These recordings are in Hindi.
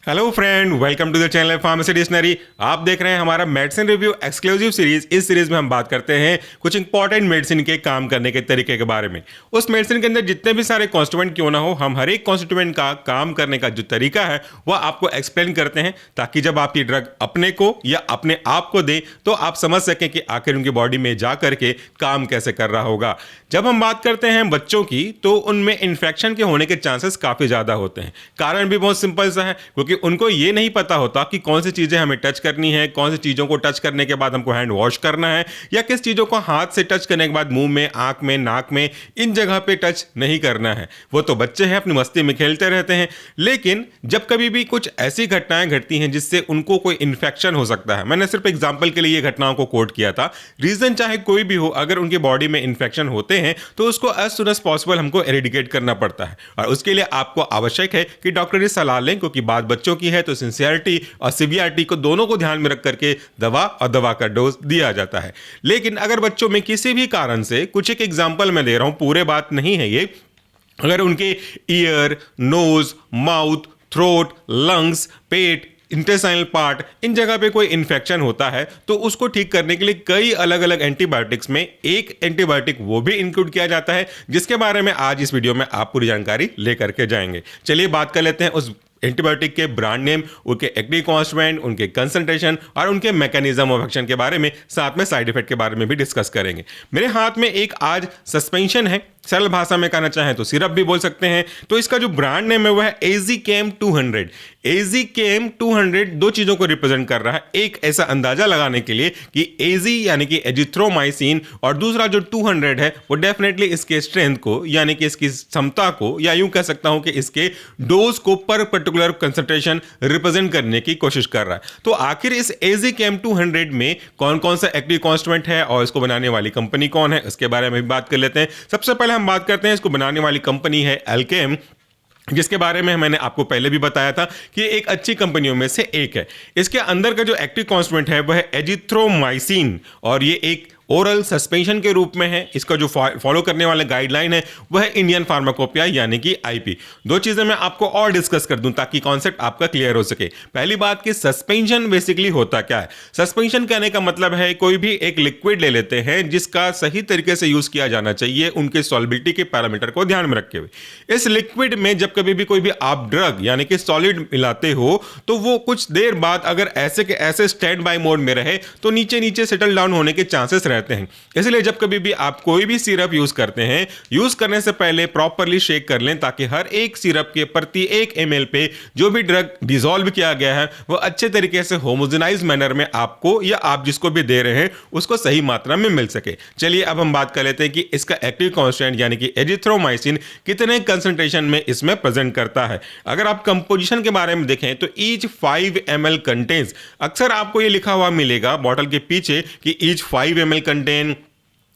Hello friend, welcome to the channel pharmacy dictionary. आप देख रहे हैं हमारा मेडिसिन रिव्यू एक्सक्लूसिव सीरीज। इस सीरीज में हम बात करते हैं कुछ इंपॉर्टेंट मेडिसिन के काम करने के तरीके के बारे में। उस मेडिसिन के अंदर जितने भी सारे कॉन्स्टिट्यूएंट क्यों ना हो, हम हर एक कॉन्स्टिट्यूएंट का काम करने का जो तरीका है वह आपको एक्सप्लेन करते हैं, ताकि जब आप ये ड्रग अपने को या अपने आप को दें तो आप समझ सकें कि आखिर उनकी बॉडी में जा करके काम कैसे कर रहा होगा। जब हम बात करते हैं बच्चों की, तो उनमें इन्फेक्शन के होने के चांसेस काफी ज्यादा होते हैं। कारण भी बहुत सिंपल सा है, क्योंकि उनको ये नहीं पता होता कि कौन सी चीजें हमें टच करनी है, कौन सी चीजों को टच करने के बाद हमको हैंड वॉश करना है, या किस चीजों को हाथ से टच करने के बाद मुंह में, आंख में, नाक में, इन जगह पे टच नहीं करना है। वो तो बच्चे हैं, अपनी मस्ती में खेलते रहते हैं। लेकिन जब कभी भी कुछ ऐसी घटनाएं घटती हैं जिससे उनको कोई इन्फेक्शन हो सकता है, मैंने सिर्फ एग्जाम्पल के लिए ये घटनाओं को कोट किया था। रीजन चाहे कोई भी हो, अगर उनकी बॉडी में इन्फेक्शन होते हैं तो उसको एज सुन एज पॉसिबल हमको एरेडिकेट करना पड़ता है, और उसके लिए आपको आवश्यक है कि डॉक्टरी सलाह लें, क्योंकि बात बच्चों की है तो सिंसियरिटी और सिवियरिटी को दोनों को ध्यान में रख करके दवा और दवा का डोज दिया जाता है। लेकिन अगर बच्चों में किसी भी कारण से, कुछ एक एग्जांपल मैं दे रहा हूं, पूरे बात नहीं है ये, अगर उनके ear, nose, mouth, throat, lungs, पेट, इंटेस्टाइनल पार्ट, इन जगह पे कोई इन्फेक्शन होता है तो उसको ठीक करने के लिए कई अलग अलग एंटीबायोटिक्स में एक एंटीबायोटिक वो भी इंक्लूड किया जाता है, जिसके बारे में आज इस वीडियो में आप पूरी जानकारी लेकर के जाएंगे। चलिए बात कर लेते हैं उस एंटीबायोटिक के ब्रांड नेम, उनके एक्टिव कॉन्स्टिट्यूएंट, उनके कंसंट्रेशन और उनके मैकेनिज्म ऑफ एक्शन के बारे में, साथ में साइड इफेक्ट के बारे में भी डिस्कस करेंगे। मेरे हाथ में एक आज सस्पेंशन है, सरल भाषा में कहना चाहें तो सिरप भी बोल सकते हैं। तो इसका जो ब्रांड नेम है वह है एज़ीकेम 200। एज़ीकेम 200 दो चीजों को रिप्रेजेंट कर रहा है। एक, ऐसा अंदाजा लगाने के लिए कि एजी यानी कि एजिथ्रोमाइसिन, और दूसरा जो 200 है वो डेफिनेटली इसके स्ट्रेंथ को, यानी कि इसकी क्षमता को, या यूं कह सकता हूं कि इसके डोज को पर पर्टिकुलर कंसंट्रेशन रिप्रेजेंट करने की कोशिश कर रहा है। तो आखिर इस एज़ीकेम 200 में कौन कौन सा एक्टिव कॉन्स्टिट्यूएंट है और इसको बनाने वाली कंपनी कौन है, इसके बारे में भी बात कर लेते हैं। सबसे पहले हम बात करते हैं, इसको बनाने वाली कंपनी है अल्केम, जिसके बारे में मैंने आपको पहले भी बताया था कि एक अच्छी कंपनियों में से एक है। इसके अंदर का जो एक्टिव कॉन्स्टिट्यूएंट है वह है एजिथ्रोमाइसिन, और ये एक ओरल सस्पेंशन के रूप में है। इसका जो फॉलो करने वाला गाइडलाइन है वह है इंडियन फार्माकोपिया यानी कि आईपी। दो चीजें मैं आपको और डिस्कस कर दूं ताकि कॉन्सेप्ट आपका क्लियर हो सके। पहली बात कि सस्पेंशन बेसिकली होता क्या है। सस्पेंशन कहने का मतलब है कोई भी एक लिक्विड ले लेते हैं जिसका सही तरीके से यूज किया जाना चाहिए, उनके सॉल्बिलिटी के पैरामीटर को ध्यान में रखते हुए। इस लिक्विड में जब कभी भी कोई भी आप ड्रग यानी कि सॉलिड मिलाते हो तो वो कुछ देर बाद अगर ऐसे के ऐसे स्टैंड बाय मोड में रहे तो नीचे नीचे सेटल डाउन होने के चांसेस रहते हैं। इसलिए जब कभी भी आप कोई भी सिरप यूज करते हैं, यूज करने से पहले प्रॉपर्ली शेक कर लें, ताकि हर एक सिरप के प्रति 1 ml पे जो भी ड्रग डिसॉल्व किया गया है वह अच्छे तरीके से होमोजेनाइज मैनर में आपको या आप जिसको भी दे रहे हैं उसको सही मात्रा में मिल सके। चलिए अब हम बात कर लेते हैं कि इसका एक्टिव कॉन्स्टिट्यूएंट यानी कि एजिथ्रोमाइसिन कितने कंसंट्रेशन में इसमें प्रेजेंट करता है। अगर आप कंपोजिशन के बारे में देखें तो ईच 5 ml कंटेन्स, अक्सर आपको ये लिखा हुआ मिलेगा बॉटल के पीछे कि ईच 5 ml कंटेन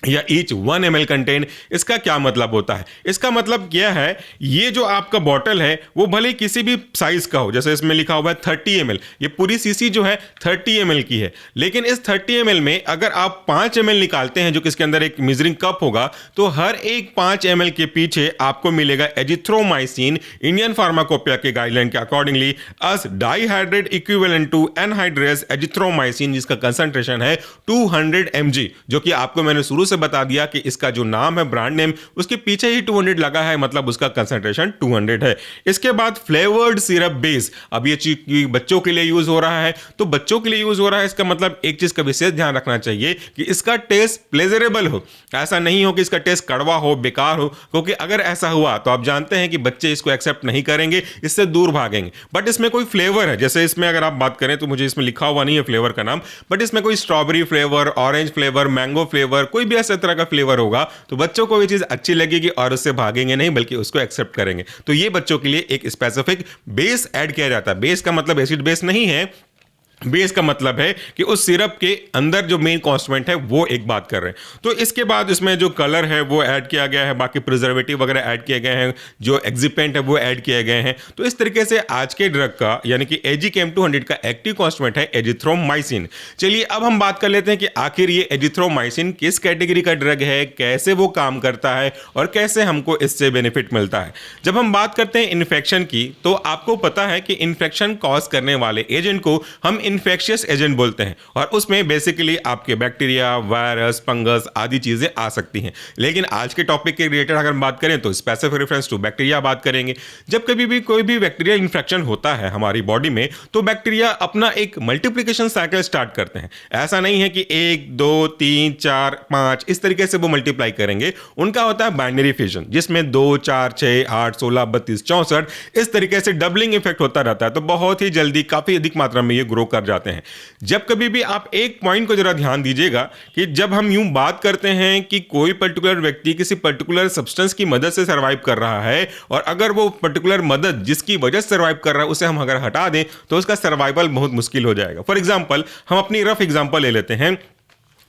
या ईच 1 ml कंटेन। इसका क्या मतलब होता है? इसका मतलब क्या है, ये जो आपका बॉटल है वो भले किसी भी साइज का हो, जैसे इसमें लिखा हुआ है 30 ml, ये पूरी सीसी जो है 30 ml की है, लेकिन इस 30 ml में अगर आप 5 ml निकालते हैं जो कि इसके अंदर एक मेजरिंग कप होगा, तो हर एक 5 ml के पीछे आपको मिलेगा एजिथ्रोमाइसिन इंडियन फार्माकोपिया के गाइडलाइन के accordingly as dihydrate equivalent to anhydrous azithromycin, जिसका कंसंट्रेशन है 200 mg, जो कि आपको मैंने शुरू से बता दिया कि इसका जो नाम है ब्रांड नेम, उसके पीछे ही 200 लगा है, मतलब उसका कंसंट्रेशन 200 है। इसके बाद फ्लेवर्ड सिरप बेस, अब ये चीज बच्चों के लिए यूज हो रहा है, तो बच्चों के लिए यूज हो रहा है, इसका मतलब एक चीज का विशेष ध्यान रखना चाहिए कि इसका टेस्ट प्लेजरेबल हो। ऐसा नहीं हो कि इसका टेस्ट कड़वा हो, बेकार हो, क्योंकि अगर ऐसा हुआ तो आप जानते हैं कि बच्चे इसको एक्सेप्ट नहीं करेंगे, इससे दूर भागेंगे। बट इसमें कोई फ्लेवर है, जैसे इसमें अगर आप बात करें तो मुझे इसमें लिखा हुआ नहीं है फ्लेवर का नाम, बट इसमें कोई strawberry flavour, orange flavour, mango flavour, कोई भी ऐसे तरह का फ्लेवर होगा तो बच्चों को ये चीज अच्छी लगेगी और उससे भागेंगे नहीं, बल्कि उसको एक्सेप्ट करेंगे। तो ये बच्चों के लिए एक स्पेसिफिक बेस ऐड किया जाता है। बेस का मतलब एसिड बेस नहीं है, बेस का मतलब है कि उस सिरप के अंदर जो मेन कॉन्स्टिट्यूएंट है वो एक बात कर रहे हैं। तो इसके बाद इसमें जो कलर है वो ऐड किया गया है, बाकी प्रिजर्वेटिव वगैरह ऐड किए गए हैं, जो एक्सिपेंट है वो ऐड किए गए हैं। तो इस तरीके से आज के ड्रग का यानी कि AZCAM200 का एक्टिव कॉन्स्टिट्यूएंट है एजिथ्रोमाइसिन। चलिए अब हम बात कर लेते हैं कि आखिर ये एजिथ्रोमाइसिन किस कैटेगरी का ड्रग है, कैसे वो काम करता है और कैसे हमको इससे बेनिफिट मिलता है। जब हम बात करते हैं इन्फेक्शन की, तो आपको पता है कि इन्फेक्शन कॉज करने वाले एजेंट को हम इन्फेक्शियस एजेंट बोलते हैं और उसमें बेसिकली आपके बैक्टीरिया, वायरस, फंगस आदि चीजें आ सकती हैं। लेकिन आज के टॉपिक के रिलेटेड अगर हम बात करें तो स्पेसिफिक रेफरेंस टू बैक्टीरिया बात करेंगे। जब कभी भी कोई भी बैक्टीरियल इन्फेक्शन होता है हमारी बॉडी में, तो बैक्टीरिया अपना एक मल्टीप्लिकेशन साइकिल स्टार्ट करते हैं। ऐसा नहीं है कि 1 2 3 4 5 इस तरीके से वो मल्टीप्लाई करेंगे। उनका होता है बाइनरी फिजन, जिसमें 2 4 6 8 16 32 64 इस तरीके से डबलिंग इफेक्ट होता रहता है। तो बहुत ही जल्दी काफी अधिक मात्रा में ये ग्रो कर जाते हैं। जब कभी भी आप एक पॉइंट को जरा ध्यान दीजिएगा कि जब हम यूं बात करते हैं कि कोई पर्टिकुलर व्यक्ति किसी पर्टिकुलर सब्सटेंस की मदद से सर्वाइव कर रहा है, और अगर वो पर्टिकुलर मदद जिसकी वजह से सर्वाइव कर रहा है उसे हम अगर हटा दें तो उसका सर्वाइवल बहुत मुश्किल हो जाएगा। फॉर एग्जाम्पल, हम अपनी रफ एग्जाम्पल ले लेते हैं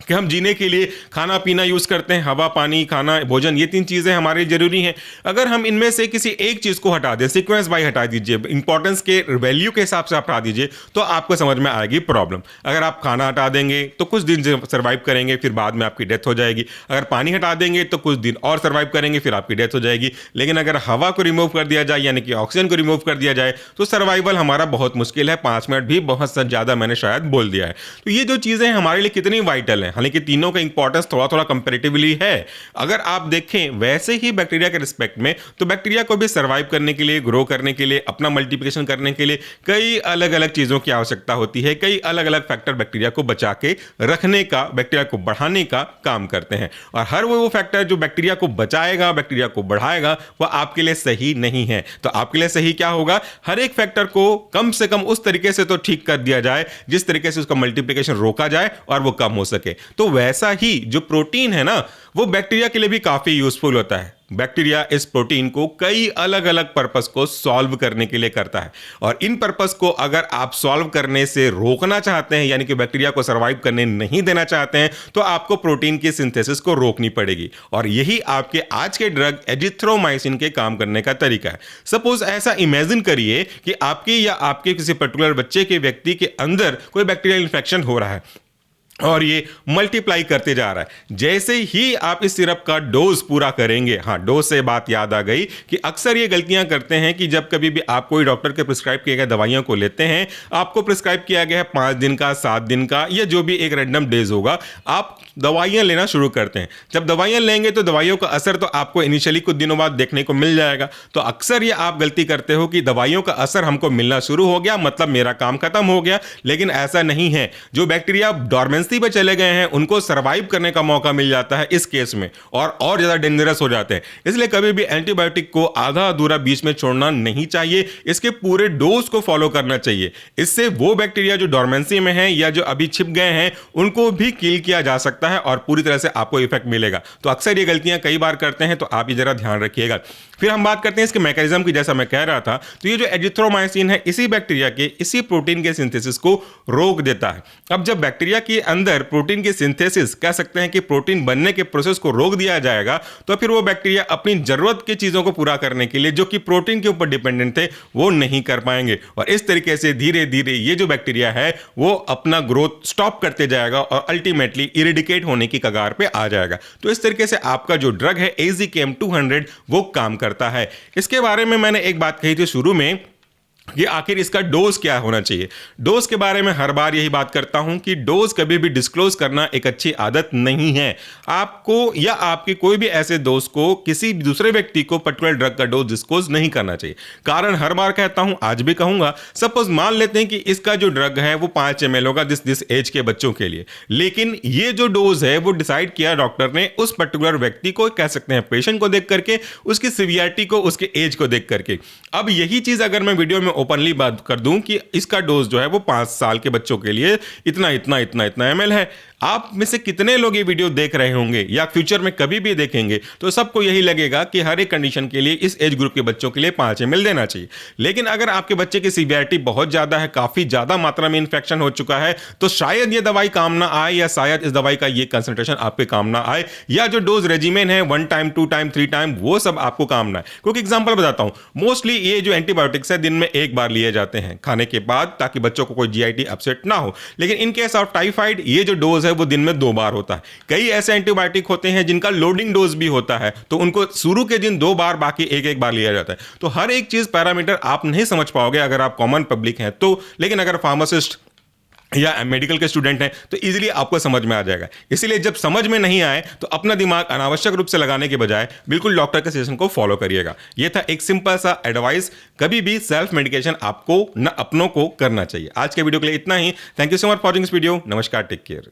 कि हम जीने के लिए खाना पीना यूज करते हैं, हवा, पानी, खाना, भोजन, ये 3 चीजें हमारे जरूरी हैं। अगर हम इनमें से किसी एक चीज को हटा दें, सीक्वेंस बाय हटा दीजिए, इंपॉर्टेंस के वैल्यू के हिसाब से आप हटा दीजिए, तो आपको समझ में आएगी प्रॉब्लम। अगर आप खाना हटा देंगे तो कुछ दिन सर्वाइव करेंगे, फिर बाद में आपकी डेथ हो जाएगी। अगर पानी हटा देंगे तो कुछ दिन और सर्वाइव करेंगे, फिर आपकी डेथ हो जाएगी। लेकिन अगर हवा को रिमूव कर दिया जाए यानी कि ऑक्सीजन को रिमूव कर दिया जाए तो सर्वाइवल हमारा बहुत मुश्किल है। 5 मिनट भी बहुत ज्यादा मैंने शायद बोल दिया है। तो ये जो चीजें हमारे लिए कितनी वाइटल है, हालांकि तीनों का इंपॉर्टेंस थोड़ा थोड़ा कंपैरेटिवली है। अगर आप देखें वैसे ही बैक्टीरिया के रिस्पेक्ट में, तो बैक्टीरिया को भी सर्वाइव करने के लिए, ग्रो करने के लिए, अपना मल्टीप्लिकेशन करने के लिए कई अलग अलग चीजों की आवश्यकता होती है। कई अलग अलग फैक्टर बैक्टीरिया को बचा के रखने का, बैक्टीरिया को बढ़ाने का काम करते हैं। और हर वो फैक्टर जो बैक्टीरिया को बचाएगा, बैक्टीरिया को बढ़ाएगा, वह आपके लिए सही नहीं है। तो आपके लिए सही क्या होगा? हर एक फैक्टर को कम से कम उस तरीके से तो ठीक कर दिया जाए जिस तरीके से उसका मल्टीप्लिकेशन रोका जाए और वो कम हो सके। तो वैसा ही जो प्रोटीन है ना, वो बैक्टीरिया के लिए भी काफी यूजफुल होता है। बैक्टीरिया इस प्रोटीन को कई अलग अलग पर्पस को सॉल्व करने के लिए करता है, और इन पर्पस को अगर आप सॉल्व करने से रोकना चाहते हैं, यानी कि बैक्टीरिया को सर्वाइव करने नहीं देना चाहते हैं, तो आपको प्रोटीन की सिंथेसिस को रोकनी पड़ेगी। और यही आपके आज के ड्रग एजिथ्रोमाइसिन के काम करने का तरीका है। सपोज ऐसा इमेजिन करिए कि आपके या आपके किसी पर्टिकुलर बच्चे के, व्यक्ति के अंदर कोई बैक्टीरियल इन्फेक्शन हो रहा है और ये मल्टीप्लाई करते जा रहा है। जैसे ही आप इस सिरप का डोज पूरा करेंगे, हाँ, डोज से बात याद आ गई कि अक्सर ये गलतियां करते हैं कि जब कभी भी आप कोई डॉक्टर के प्रिस्क्राइब किए गए दवाइयों को लेते हैं, आपको प्रिस्क्राइब किया गया है 5 दिन का, 7 दिन का, या जो भी एक रैंडम डेज होगा, आप दवाइयां लेना शुरू करते हैं। जब दवाइयां लेंगे तो दवाइयों का असर तो आपको इनिशियली कुछ दिनों बाद देखने को मिल जाएगा। तो अक्सर ये आप गलती करते हो कि दवाइयों का असर हमको मिलना शुरू हो गया, मतलब मेरा काम खत्म हो गया। लेकिन ऐसा नहीं है। जो बैक्टीरिया डॉर्मेंसी पे चले गए हैं उनको सर्वाइव करने का मौका मिल जाता है इस केस में, और ज्यादा डेंजरस हो जाते हैं। इसलिए कभी भी एंटीबायोटिक को आधा अधूरा बीच में छोड़ना नहीं चाहिए, इसके पूरे डोज को फॉलो करना चाहिए। इससे वो बैक्टीरिया जो डॉर्मेंसी में है या जो अभी छिप गए हैं उनको भी किल किया जा सकता है और पूरी तरह से आपको इफेक्ट मिलेगा। तो अक्सर ये गलतियां कई बार करते हैं, तो आप ये जरा ध्यान रखिएगा। फिर हम बात करते हैं इसके मैकेनिज्म की। जैसा मैं कह रहा था, तो ये जो एजिथ्रोमाइसिन है इसी बैक्टीरिया के, इसी प्रोटीन के सिंथेसिस को रोक देता है। अब जब बैक्टीरिया के अंदर प्रोटीन की सिंथेसिस, कह सकते हैं कि प्रोटीन बनने के प्रोसेस को रोक दिया जाएगा, तो फिर वो बैक्टीरिया अपनी जरूरत की चीजों को पूरा करने के लिए, जो कि प्रोटीन के ऊपर डिपेंडेंट थे, वो नहीं कर पाएंगे। और इस तरीके से धीरे धीरे ये जो बैक्टीरिया है वो अपना ग्रोथ स्टॉप करते जाएगा और अल्टीमेटली इरेडिकेट होने की कगार पे आ जाएगा। तो इस तरीके से आपका जो ड्रग है AZCAM200 वो काम करता है। इसके बारे में मैंने एक बात कही थी शुरू में कि आखिर इसका डोज क्या होना चाहिए। डोज के बारे में हर बार यही बात करता हूं कि डोज कभी भी डिस्क्लोज करना एक अच्छी आदत नहीं है। आपको या आपके कोई भी ऐसे दोस्त को किसी दूसरे व्यक्ति को पर्टिकुलर ड्रग का डोज डिस्क्लोज नहीं करना चाहिए। कारण हर बार कहता हूं, आज भी कहूंगा, सपोज मान लेते हैं कि इसका जो ड्रग है वो 5 ml होगा दिस एज के बच्चों के लिए, लेकिन ये जो डोज है वो डिसाइड किया डॉक्टर ने उस पर्टिकुलर व्यक्ति को, कह सकते हैं पेशेंट को देख करके, उसकी सिवियरिटी को, उसके एज को देख करके। अब यही चीज अगर मैं वीडियो में ओपनली बात कर दूं कि इसका डोज जो है वो 5 साल के बच्चों के लिए इतना इतना इतना इतना ml है, आप में से कितने लोग ये वीडियो देख रहे होंगे या फ्यूचर में कभी भी देखेंगे तो सबको यही लगेगा कि हर एक कंडीशन के लिए इस एज ग्रुप के बच्चों के लिए 5 ml देना चाहिए। लेकिन अगर आपके बच्चे की सीवियरिटी बहुत ज्यादा है, काफी ज्यादा मात्रा में इंफेक्शन हो चुका है, तो शायद ये दवाई काम ना आए या शायद इस दवाई का ये कंसंट्रेशन आपके काम ना आए, या जो डोज रेजिमेन है 1 टाइम 2 टाइम 3 टाइम वो सब आपको काम ना आए। क्योंकि एग्जांपल बताता हूं, मोस्टली ये जो एंटीबायोटिक्स है दिन में एक बार लिए जाते हैं खाने के बाद, ताकि बच्चों को कोई जीआईटी अपसेट ना हो। लेकिन इन केस ऑफ टाइफाइड ये जो डोज है वो दिन में 2 बार होता है। कई ऐसे एंटीबायोटिक होते हैं जिनका लोडिंग डोज भी होता है, तो उनको शुरू के दिन 2 बार, बाकी एक बार लिया जाता है। तो हर एक चीज पैरामीटर आप नहीं समझ पाओगे अगर आप कॉमन पब्लिक हैं तो, लेकिन अगर फार्मासिस्ट या मेडिकल के स्टूडेंट हैं तो इजीली आपको समझ में आ जाएगा। इसीलिए जब समझ में नहीं आए तो अपना दिमाग अनावश्यक रूप से लगाने के बजाय बिल्कुल डॉक्टर के सजेशन को फॉलो करिएगा। यह था एक सिंपल सा एडवाइस। कभी भी सेल्फ मेडिकेशन आपको न अपनों को करना चाहिए। आज के वीडियो के लिए इतना ही। Thank you so much for watching this video. नमस्कार, टेक केयर।